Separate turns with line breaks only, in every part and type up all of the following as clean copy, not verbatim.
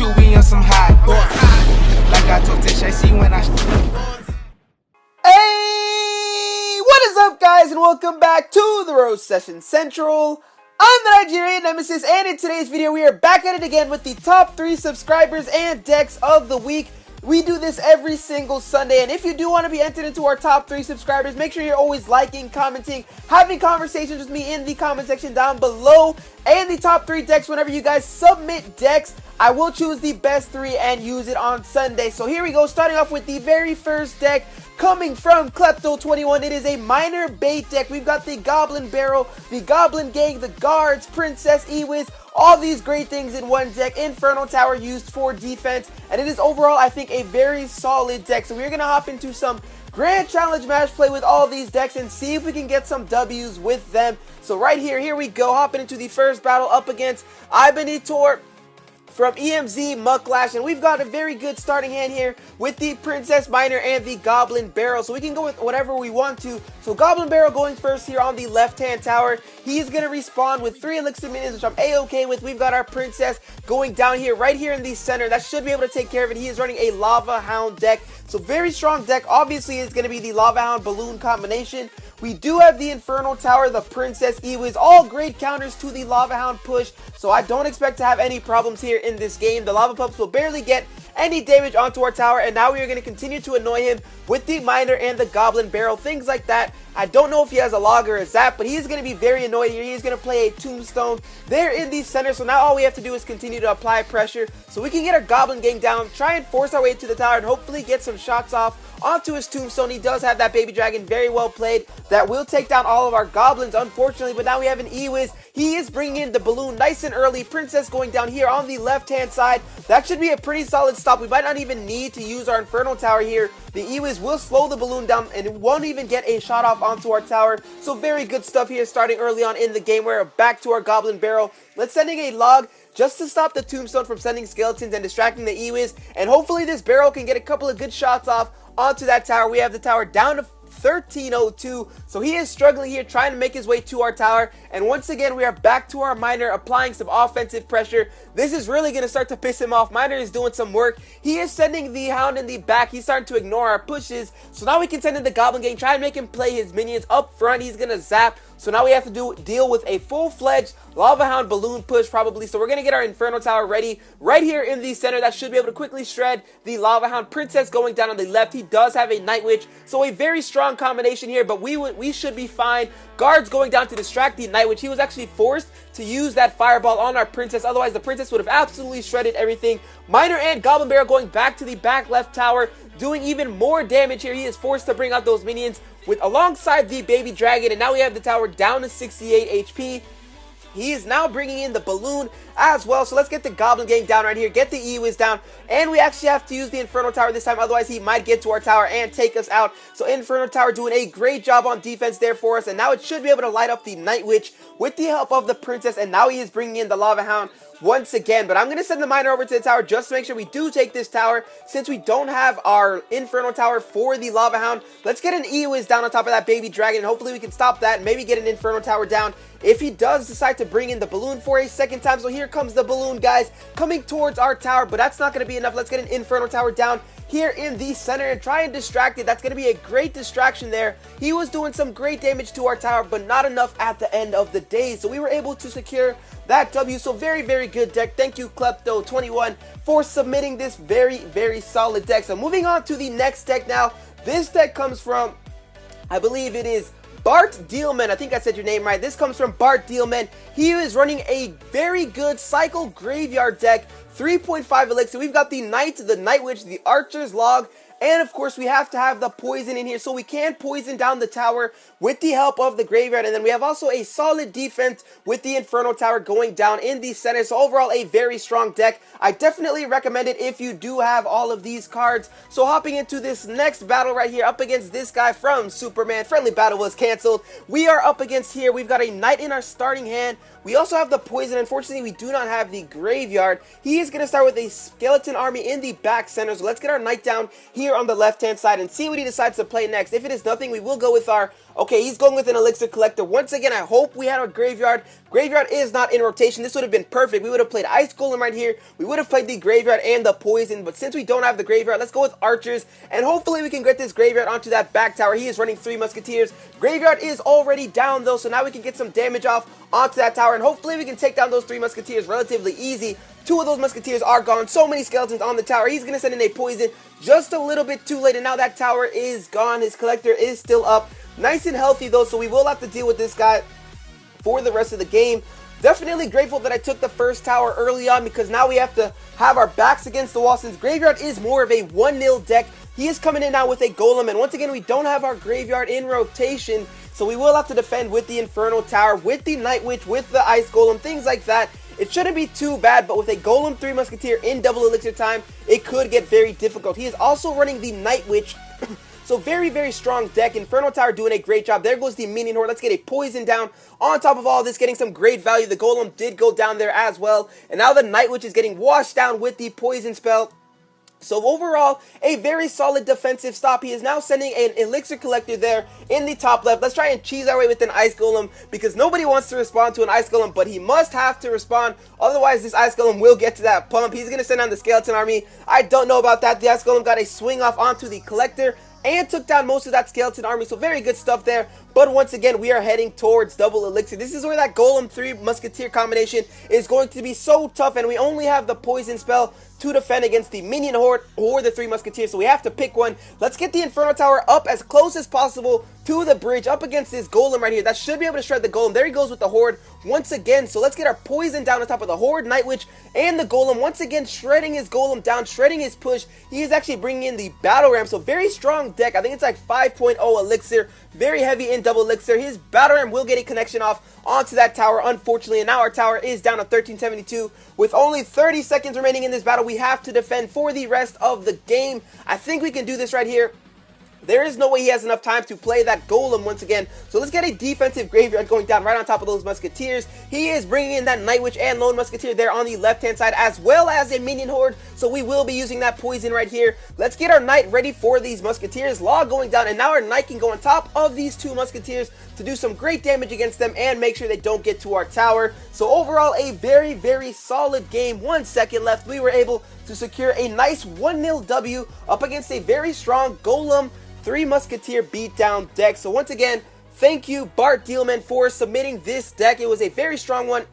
chewy on some hot. Like I told Tish, I see when I.
Hey, what is up, guys, and welcome back to the Rose Session Central. I'm the Nigerian Nemesis, and in today's video, we are back at it again with the top 3 subscribers and decks of the week. We do this every single Sunday, and if you do want to be entered into our top 3 subscribers, make sure you're always liking, commenting, having conversations with me in the comment section down below. And the top 3 decks, whenever you guys submit decks, I will choose the best 3 and use it on Sunday. So here we go, starting off with the very first deck coming from Klepto21. It is a minor bait deck. We've got the Goblin Barrel, the Goblin Gang, the Guards, Princess Ewiz, all these great things in one deck. Inferno Tower used for defense, and it is overall, I think, a very solid deck. So we're going to hop into some Grand Challenge match play with all these decks and see if we can get some W's with them. So right here we go, hopping into the first battle up against Ibanitor from EMZ Mucklash, and we've got a very good starting hand here with the Princess Miner and the Goblin Barrel, so we can go with whatever we want to. So Goblin Barrel going first here on the left-hand tower. He's going to respawn with 3 Elixir minions, which I'm a-okay with. We've got our Princess going down here, right here in the center. That should be able to take care of it. He is running a Lava Hound deck, so very strong deck. Obviously, it's going to be the Lava Hound Balloon combination. We do have the Inferno Tower, the Princess Ewiz, all great counters to the Lava Hound push, so I don't expect to have any problems here in this game. The Lava Pups will barely get any damage onto our tower, and now we are going to continue to annoy him with the Miner and the Goblin Barrel, things like that. I don't know if he has a Log or a Zap, but he's going to be very annoyed here. He's going to play a Tombstone there in the center, so now all we have to do is continue to apply pressure so we can get our Goblin Gang down, try and force our way to the tower, and hopefully get some shots off onto his Tombstone. He does have that Baby Dragon, very well played. That will take down all of our Goblins, unfortunately, but now we have an Ewiz. He is bringing in the Balloon nice and early. Princess going down here on the left-hand side. That should be a pretty solid stop. We might not even need to use our Inferno Tower here. The Ewiz will slow the Balloon down, and it won't even get a shot off onto our tower. So very good stuff here starting early on in the game. We're back to our Goblin Barrel. Let's sending a Log just to stop the Tombstone from sending Skeletons and distracting the Ewiz. And hopefully this Barrel can get a couple of good shots off onto that tower. We have the tower down to 1302, so he is struggling here trying to make his way to our tower, and once again we are back to our Miner applying some offensive pressure. This is really going to start to piss him off. Miner is doing some work. He is sending the Hound in the back. He's starting to ignore our pushes, so now we can send in the Goblin Gang, try and make him play his minions up front. He's going to zap, so now we have to deal with a full-fledged Lava Hound Balloon push probably. So we're going to get our Inferno Tower ready right here in the center. That should be able to quickly shred the Lava Hound. Princess going down on the left. He does have a Night Witch, so a very strong combination here, but we should be fine. Guards going down to distract the Night Witch. He was actually forced to use that Fireball on our Princess, otherwise the Princess would have absolutely shredded everything. Miner and Goblin Barrel going back to the back left tower, doing even more damage here. He is forced to bring out those minions alongside the Baby Dragon, and now we have the tower down to 68 HP. He is now bringing in the Balloon as well, so let's get the Goblin Gang down right here, get the Ewiz down, and we actually have to use the Inferno Tower this time, otherwise he might get to our tower and take us out. So Inferno Tower doing a great job on defense there for us, and now it should be able to light up the Night Witch with the help of the Princess, and now he is bringing in the Lava Hound once again. But I'm going to send the Miner over to the tower just to make sure we do take this tower, since we don't have our Inferno Tower for the Lava Hound. Let's get an Ewiz down on top of that Baby Dragon, and hopefully we can stop that and maybe get an Inferno Tower down if he does decide to bring in the Balloon for a second time. So here comes the Balloon, guys, coming towards our tower, but that's not going to be enough. Let's get an Inferno Tower down here in the center and try and distract it. That's going to be a great distraction there. He was doing some great damage to our tower, but not enough at the end of the day, so we were able to secure that W. So very, very good deck. Thank you, Klepto21, for submitting this very, very solid deck. So moving on to the next deck now. This deck comes from, I believe it is Bart Dealman. I think I said your name right. This comes from Bart Dealman. He is running a very good Cycle Graveyard deck, 3.5 Elixir. We've got the Knight, the Night Witch, the Archer's Log, and of course we have to have the poison in here, so we can poison down the tower with the help of the graveyard. And then we have also a solid defense with the Inferno Tower going down in the center. So overall a very strong deck. I definitely recommend it if you do have all of these cards. So hopping into this next battle right here up against this guy from Superman. Friendly battle was canceled. We are up against here. We've got a Knight in our starting hand. We also have the poison. Unfortunately, we do not have the graveyard. He is going to start with a skeleton army in the back center. So let's get our Knight down here on the left-hand side and see what he decides to play next. If it is nothing, we will go with our Okay, he's going with an Elixir Collector. Once again, I hope we had a Graveyard. Graveyard is not in rotation. This would have been perfect. We would have played Ice Golem right here. We would have played the Graveyard and the Poison, but since we don't have the Graveyard, let's go with Archers, and hopefully we can get this Graveyard onto that back tower. He is running 3 Musketeers. Graveyard is already down, though, so now we can get some damage off onto that tower, and hopefully we can take down those 3 Musketeers relatively easy. 2 of those Musketeers are gone. So many skeletons on the tower. He's going to send in a Poison just a little bit too late, and now that tower is gone. His Collector is still up. Nice and healthy, though, so we will have to deal with this guy for the rest of the game. Definitely grateful that I took the first tower early on, because now we have to have our backs against the wall. Since Graveyard is more of a 1-0 deck, he is coming in now with a Golem, and once again, we don't have our Graveyard in rotation, so we will have to defend with the Infernal Tower, with the Night Witch, with the Ice Golem, things like that. It shouldn't be too bad, but with a Golem 3 Musketeer in double Elixir time, it could get very difficult. He is also running the Night Witch, so very, very strong deck. Infernal Tower doing a great job. There goes the Minion Horde. Let's get a Poison down. On top of all this, getting some great value. The Golem did go down there as well, and now the Night Witch is getting washed down with the Poison spell. So overall, a very solid defensive stop. He is now sending an Elixir Collector there in the top left. Let's try and cheese our way with an Ice Golem, because nobody wants to respond to an Ice Golem, but he must have to respond. Otherwise, this Ice Golem will get to that pump. He's going to send on the Skeleton Army. I don't know about that. The Ice Golem got a swing off onto the Collector and took down most of that Skeleton Army, so very good stuff there. But once again, we are heading towards double Elixir. This is where that Golem 3 Musketeer combination is going to be so tough, and we only have the Poison spell to defend against the Minion Horde or the 3 Musketeers, so we have to pick one. Let's get the Inferno Tower up as close as possible to the bridge, up against this Golem right here. That should be able to shred the Golem. There he goes with the Horde once again. So let's get our Poison down on top of the Horde, Night Witch, and the Golem. Once again, shredding his Golem down, shredding his push. He is actually bringing in the Battle Ram, so very strong deck. I think it's like 5.0 Elixir, very heavy in double Elixir. His Battle Ram will get a connection off onto that tower, unfortunately, and now our tower is down to 1372 with only 30 seconds remaining in this battle. We have to defend for the rest of the game. I think we can do this right here. There is no way he has enough time to play that Golem once again. So let's get a defensive Graveyard going down right on top of those Musketeers. He is bringing in that Night Witch and Lone Musketeer there on the left-hand side, as well as a Minion Horde. So we will be using that Poison right here. Let's get our Knight ready for these Musketeers. Law going down, and now our Knight can go on top of these 2 Musketeers to do some great damage against them and make sure they don't get to our tower. So overall, a very, very solid game. 1 second left. We were able to secure a nice 1-0 W up against a very strong Golem 3 Musketeer beatdown deck. So once again, thank you Bart Dealman for submitting this deck. It was a very strong one,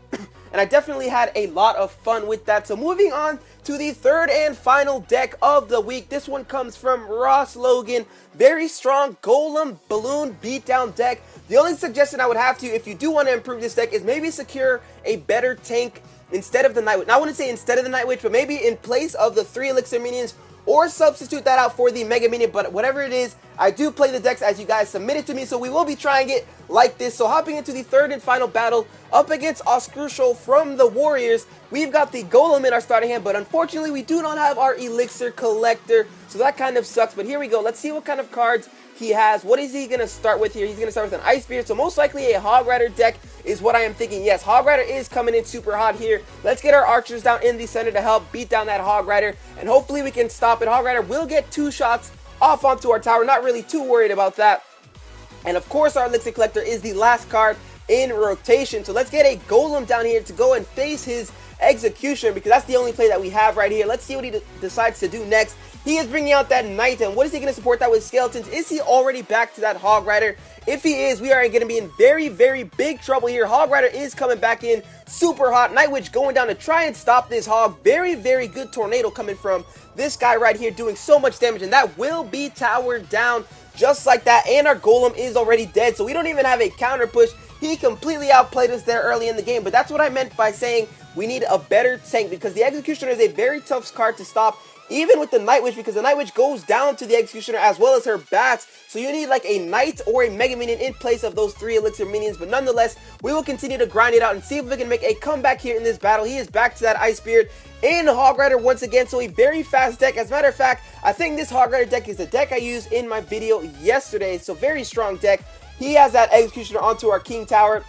and I definitely had a lot of fun with that. So moving on to the third and final deck of the week. This one comes from Ross Logan. Very strong Golem Balloon beatdown deck. The only suggestion I would have to you, if you do want to improve this deck, is maybe secure a better tank instead of the Night Witch. Now, I wouldn't say instead of the Night Witch, but maybe in place of the 3 Elixir Minions, or substitute that out for the Mega Minion. But whatever it is, I do play the decks as you guys submitted to me, so we will be trying it like this. So hopping into the third and final battle up against Oscrucial from the Warriors, we've got the Golem in our starting hand, but unfortunately we do not have our Elixir Collector, so that kind of sucks. But here we go. Let's see what kind of cards he has. What is he going to start with here? He's going to start with an Ice Spirit, so most likely a Hog Rider deck is what I am thinking. Yes, Hog Rider is coming in super hot here. Let's get our Archers down in the center to help beat down that Hog Rider, and hopefully we can stop it. Hog Rider will get 2 shots off onto our tower. Not really too worried about that. And of course, our Elixir Collector is the last card in rotation. So let's get a Golem down here to go and face his Executioner, because that's the only play that we have right here. Let's see what he decides to do next. He is bringing out that Knight, and what is he going to support that with? Skeletons? Is he already back to that Hog Rider? If he is, we are going to be in very, very big trouble here. Hog Rider is coming back in super hot. Night Witch going down to try and stop this Hog. Very, very good tornado coming from this guy right here, doing so much damage, and that will be towered down just like that. And our Golem is already dead, so we don't even have a counter push. He completely outplayed us there early in the game, but that's what I meant by saying we need a better tank, because the Executioner is a very tough card to stop, even with the Night Witch, because the Night Witch goes down to the Executioner as well as her bats, so you need like a Knight or a Mega Minion in place of those 3 Elixir Minions. But nonetheless, we will continue to grind it out and see if we can make a comeback here in this battle. He is back to that Ice Spirit in Hog Rider once again, so a very fast deck. As a matter of fact, I think this Hog Rider deck is the deck I used in my video yesterday, so very strong deck. He has that Executioner onto our King Tower.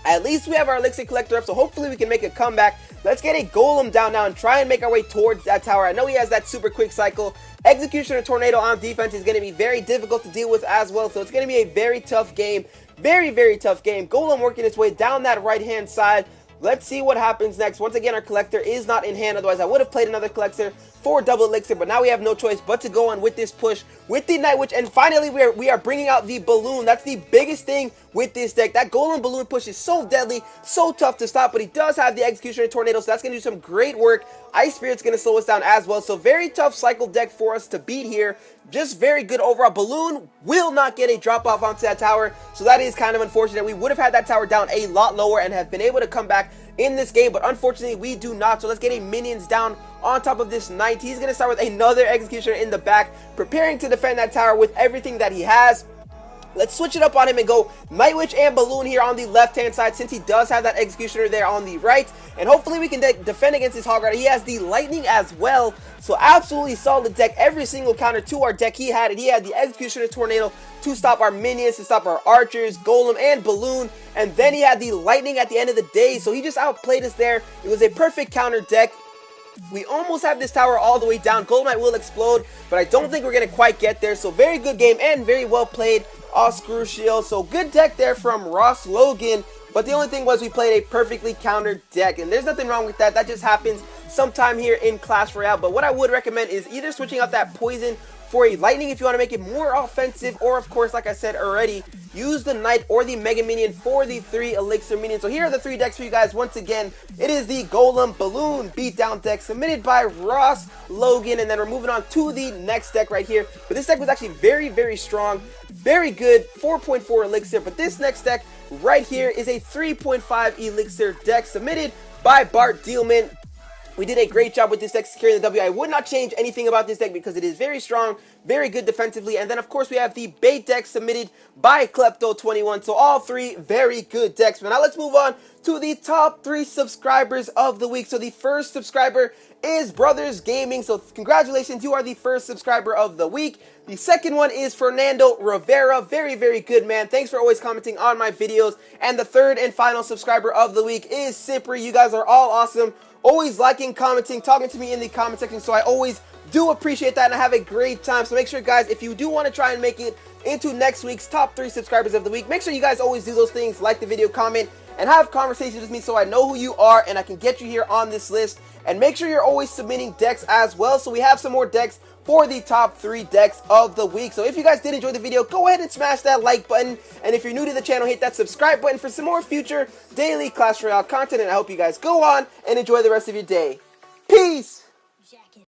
At least we have our elixir collector up, so hopefully we can make a comeback. Let's get a golem down now and try and make our way towards that tower. I know he has that super quick cycle. Executioner Tornado on defense is going to be very difficult to deal with as well, so it's going to be a very tough game. Very, very tough game. Golem working its way down that right-hand side. Let's see what happens next. Once again, our collector is not in hand. Otherwise, I would have played another collector for double elixir. But now we have no choice but to go on with this push with the Night Witch. And finally, we are bringing out the balloon. That's the biggest thing with this deck. That golem balloon push is so deadly, so tough to stop. But he does have the Executioner Tornado, so that's going to do some great work. Ice Spirit's going to slow us down as well. So very tough cycle deck for us to beat here. Just very good overall. Balloon will not get a drop off onto that tower, so that is kind of unfortunate. We would have had that tower down a lot lower and have been able to come back in this game, but unfortunately we do not. So let's get a minions down on top of this knight. He's going to start with another executioner in the back, preparing to defend that tower with everything that he has. Let's switch it up on him and go Night Witch and Balloon here on the left-hand side, since he does have that Executioner there on the right. And hopefully we can defend against his Hog Rider. He has the Lightning as well, so absolutely solid deck. Every single counter to our deck, he had it. He had the Executioner Tornado to stop our minions, to stop our archers, Golem, and Balloon. And then he had the Lightning at the end of the day, so he just outplayed us there. It was a perfect counter deck. We almost have this tower all the way down. Gold Knight will explode, but I don't think we're going to quite get there. So very good game and very well played. Screw Shield. So good deck there from Ross Logan. But the only thing was we played a perfectly countered deck. And there's nothing wrong with that. That just happens sometime here in Clash Royale. But what I would recommend is either switching out that poison for a lightning if you want to make it more offensive, or of course, like I said already, use the knight or the mega minion for the 3 elixir minions. So here are the 3 decks for you guys. Once again, it is the Golem Balloon beatdown deck submitted by Ross Logan, and then we're moving on to the next deck right here. But this deck was actually very, very strong, very good, 4.4 elixir. But this next deck right here is a 3.5 elixir deck submitted by Bart Dealman. We did a great job with this deck securing the W. I would not change anything about this deck because it is very strong, very good defensively. And then, of course, we have the bait deck submitted by Klepto21. So all 3 very good decks. But now let's move on to the top 3 subscribers of the week. So the first subscriber is GrogeGaming. So congratulations, you are the first subscriber of the week. The second one is Fernando Rivera. Very, very good, man. Thanks for always commenting on my videos. And the third and final subscriber of the week is Sipri. You guys are all awesome. Always liking, commenting, talking to me in the comment section, so I always do appreciate that, and I have a great time. So make sure, guys, if you do want to try and make it into next week's top 3 subscribers of the week, make sure you guys always do those things, like the video, comment, and have conversations with me so I know who you are and I can get you here on this list. And make sure you're always submitting decks as well, so we have some more decks for the top 3 decks of the week. So if you guys did enjoy the video, go ahead and smash that like button. And if you're new to the channel, hit that subscribe button for some more future daily Clash Royale content. And I hope you guys go on and enjoy the rest of your day. Peace!